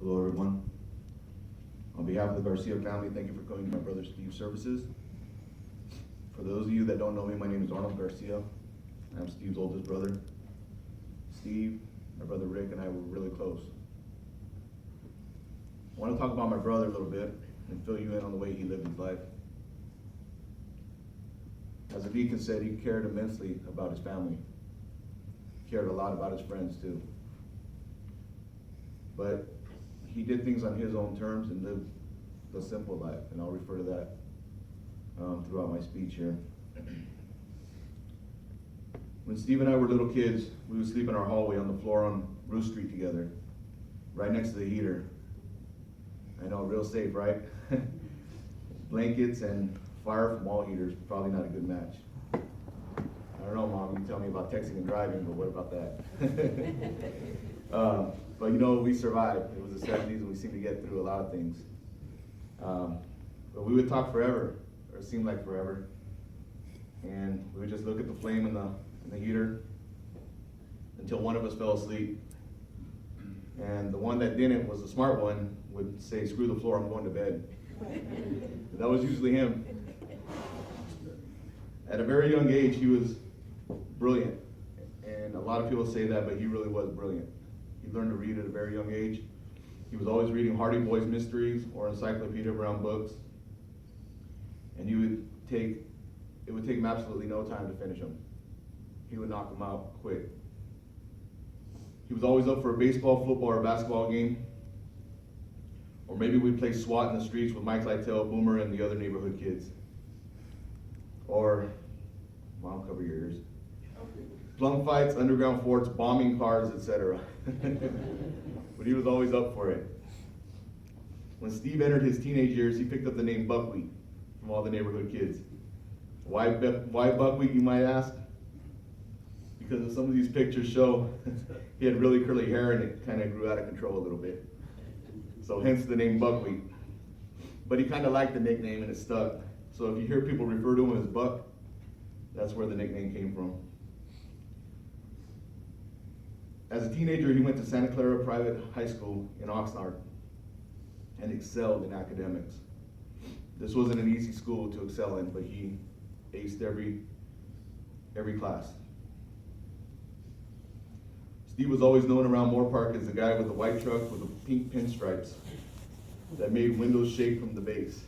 Hello, everyone. On behalf of the Garcia family, thank you for coming to my brother Steve's services. For those of you that don't know me, my name is Arnold Garcia. I'm Steve's oldest brother. Steve, my brother Rick, and I were really close. I want to talk about my brother a little bit and fill you in on the way he lived his life. As the deacon said, he cared immensely about his family. He cared a lot about his friends too. But he did things on his own terms and lived the simple life, and I'll refer to that throughout my speech here. When Steve and I were little kids, we would sleep in our hallway on the floor on Ruth Street together, right next to the heater. I know, real safe, right? Blankets and fire from wall heaters, probably not a good match. I don't know, Mom, you can tell me about texting and driving, but what about that? But you know, we survived. It was the 70s and we seemed to get through a lot of things. But we would talk forever, or it seemed like forever. And we would just look at the flame in the heater until one of us fell asleep. And the one that didn't, was the smart one, would say, "Screw the floor, I'm going to bed." That was usually him. At a very young age, he was brilliant. And a lot of people say that, but he really was brilliant. He learned to read at a very young age. He was always reading Hardy Boys mysteries or Encyclopedia Brown books. And it would take him absolutely no time to finish them. He would knock them out quick. He was always up for a baseball, football, or basketball game. Or maybe we'd play SWAT in the streets with Mike Lytle, Boomer, and the other neighborhood kids. Or, Mom, cover your ears. Plum fights, underground forts, bombing cars, etc. But he was always up for it. When Steve entered his teenage years, he picked up the name Buckwheat from all the neighborhood kids. Why Buckwheat, you might ask? Because some of these pictures show he had really curly hair and it kind of grew out of control a little bit. So hence the name Buckwheat. But he kind of liked the nickname and it stuck. So if you hear people refer to him as Buck, that's where the nickname came from. As a teenager, he went to Santa Clara Private High School in Oxnard and excelled in academics. This wasn't an easy school to excel in, but he aced every class. Steve was always known around Moore Park as the guy with the white truck with the pink pinstripes that made windows shake from the bass.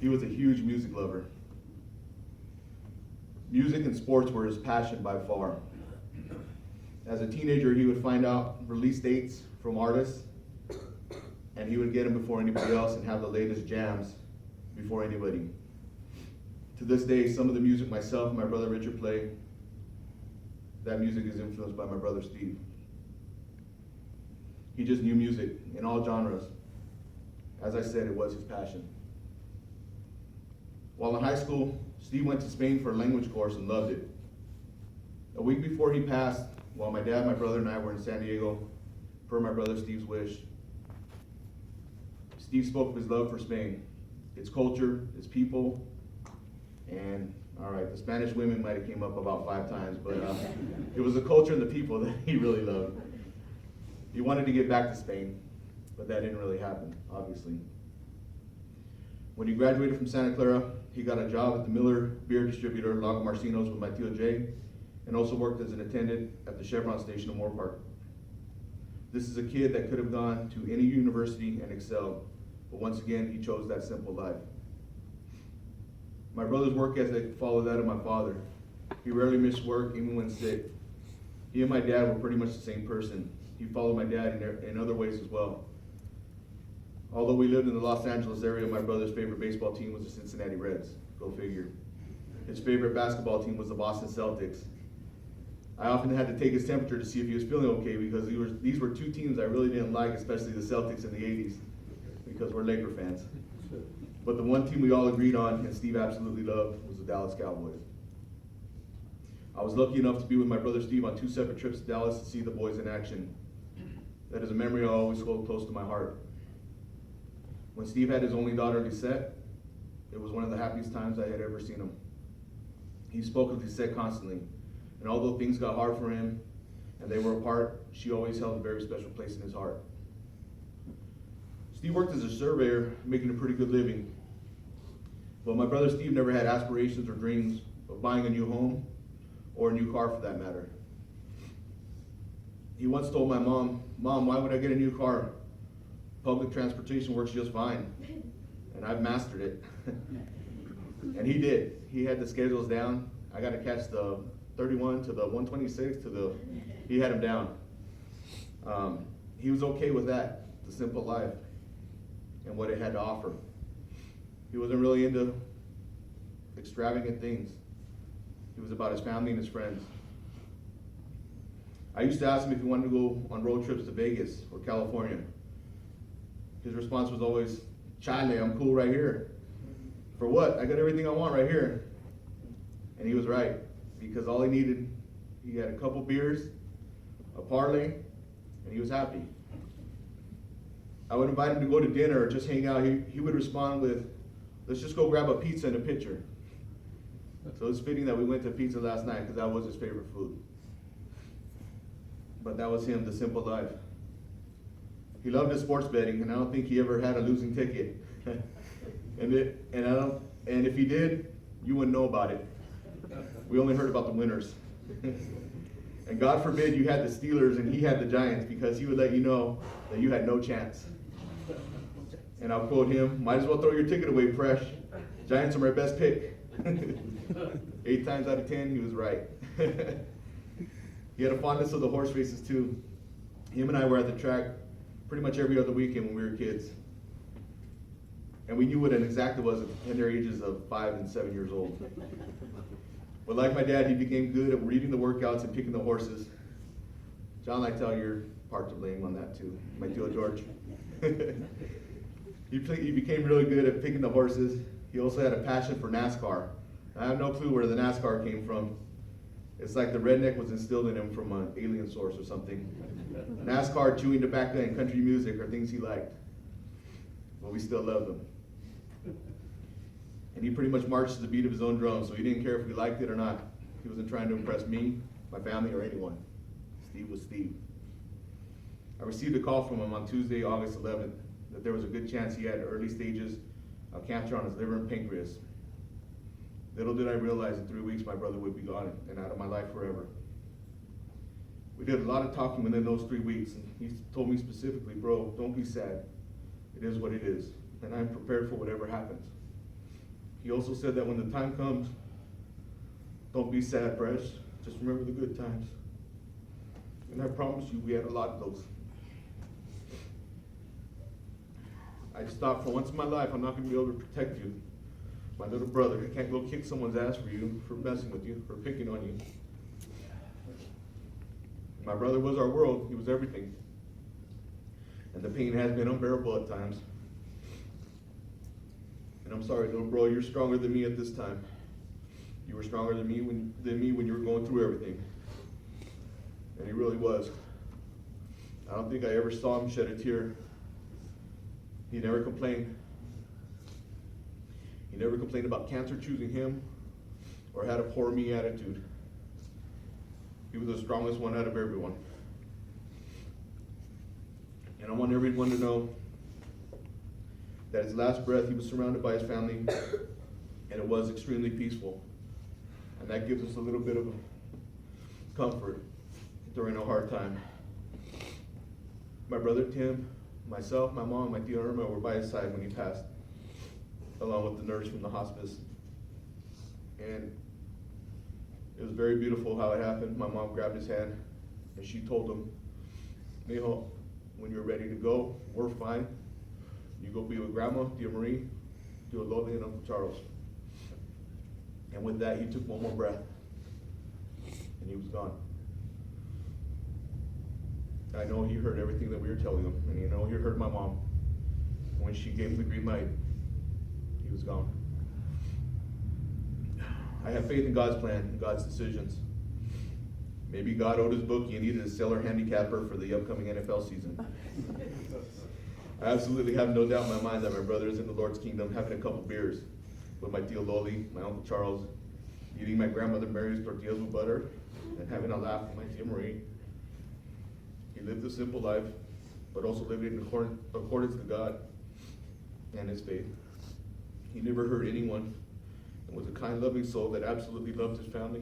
He was a huge music lover. Music and sports were his passion by far. As a teenager, he would find out release dates from artists, and he would get them before anybody else and have the latest jams before anybody. To this day, some of the music myself and my brother Richard play, that music is influenced by my brother Steve. He just knew music in all genres. As I said, it was his passion. While in high school, Steve went to Spain for a language course and loved it. A week before he passed, while my dad, my brother, and I were in San Diego, per my brother Steve's wish, Steve spoke of his love for Spain, its culture, its people, and all right, the Spanish women might have came up about 5 times, but it was the culture and the people that he really loved. He wanted to get back to Spain, but that didn't really happen, obviously. When he graduated from Santa Clara, he got a job at the Miller beer distributor, Lago Marcinos, with my tío Jay, and also worked as an attendant at the Chevron station in Moore Park. This is a kid that could have gone to any university and excelled, but once again, he chose that simple life. My brother's work ethic followed that of my father. He rarely missed work, even when sick. He and my dad were pretty much the same person. He followed my dad in other ways as well. Although we lived in the Los Angeles area, my brother's favorite baseball team was the Cincinnati Reds. Go figure. His favorite basketball team was the Boston Celtics. I often had to take his temperature to see if he was feeling okay because these were 2 teams I really didn't like, especially the Celtics in the 80s, because we're Laker fans. But the one team we all agreed on, and Steve absolutely loved, was the Dallas Cowboys. I was lucky enough to be with my brother Steve on 2 separate trips to Dallas to see the boys in action. That is a memory I'll always hold close to my heart. When Steve had his only daughter, Lisette, it was one of the happiest times I had ever seen him. He spoke of Lisette constantly, and although things got hard for him and they were apart, she always held a very special place in his heart. Steve worked as a surveyor, making a pretty good living. But my brother Steve never had aspirations or dreams of buying a new home or a new car for that matter. He once told my mom, "Mom, why would I get a new car? Public transportation works just fine, and I've mastered it." And he did. He had the schedules down. I got to catch the 31 to the 126 he had him down. He was okay with that, the simple life and what it had to offer. He wasn't really into extravagant things. He was about his family and his friends. I used to ask him if he wanted to go on road trips to Vegas or California. His response was always, "Chale, I'm cool right here." For what? I got everything I want right here. And he was right, because all he needed, he had a couple beers, a parlay, and he was happy. I would invite him to go to dinner or just hang out. He would respond with, "Let's just go grab a pizza and a pitcher." So it's fitting that we went to pizza last night, because that was his favorite food. But that was him, the simple life. He loved his sports betting, and I don't think he ever had a losing ticket. And if he did, you wouldn't know about it. We only heard about the winners. And God forbid you had the Steelers and he had the Giants, because he would let you know that you had no chance. And I'll quote him, "Might as well throw your ticket away, Presh. Giants are my best pick." 8 times out of 10, he was right. He had a fondness of the horse races too. Him and I were at the track pretty much every other weekend when we were kids. And we knew what an exacta was at the tender ages of 5 and 7 years old. But like my dad, he became good at reading the workouts and picking the horses. John, I tell you're part to blame on that too. My deal, George. He became really good at picking the horses. He also had a passion for NASCAR. I have no clue where the NASCAR came from. It's like the redneck was instilled in him from an alien source or something. NASCAR, chewing tobacco, and country music are things he liked. But we still loved him. And he pretty much marched to the beat of his own drum, so he didn't care if we liked it or not. He wasn't trying to impress me, my family, or anyone. Steve was Steve. I received a call from him on Tuesday, August 11th, that there was a good chance he had early stages of cancer on his liver and pancreas. Little did I realize in 3 weeks my brother would be gone and out of my life forever. We did a lot of talking within those 3 weeks, and he told me specifically, "Bro, don't be sad. It is what it is, and I'm prepared for whatever happens." He also said that when the time comes, don't be sad, Presh. Just remember the good times. And I promise you, we had a lot of those. I just thought, for once in my life, I'm not going to be able to protect you. My little brother, I can't go kick someone's ass for you, for messing with you, for picking on you. My brother was our world. He was everything. And the pain has been unbearable at times. And I'm sorry, little bro, you're stronger than me at this time. You were stronger than me when you were going through everything. And he really was. I don't think I ever saw him shed a tear. He never complained. He never complained about cancer choosing him or had a poor me attitude. He was the strongest one out of everyone. And I want everyone to know that his last breath, he was surrounded by his family, and it was extremely peaceful. And that gives us a little bit of comfort during a hard time. My brother Tim, myself, my mom, my tia Irma were by his side when he passed, along with the nurse from the hospice. And it was very beautiful how it happened. My mom grabbed his hand and she told him, "Mijo, when you're ready to go, we're fine. You go be with Grandma, Tia Marie, Tia Loli, and Uncle Charles." And with that, he took one more breath and he was gone. I know he heard everything that we were telling him, and you know he heard my mom. When she gave him the green light, he was gone. I have faith in God's plan and God's decisions. Maybe God owed his bookie and needed a stellar handicapper for the upcoming NFL season. I absolutely have no doubt in my mind that my brother is in the Lord's kingdom having a couple beers with my Tia Loli, my Uncle Charles, eating my grandmother Mary's tortillas with butter, and having a laugh with my Tia Marie. He lived a simple life, but also lived it in accordance to God and his faith. He never hurt anyone and was a kind, loving soul that absolutely loved his family.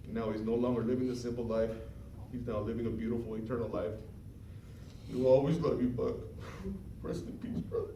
And now he's no longer living the simple life. He's now living a beautiful, eternal life. We will always love you, Buck. Rest in peace, brother.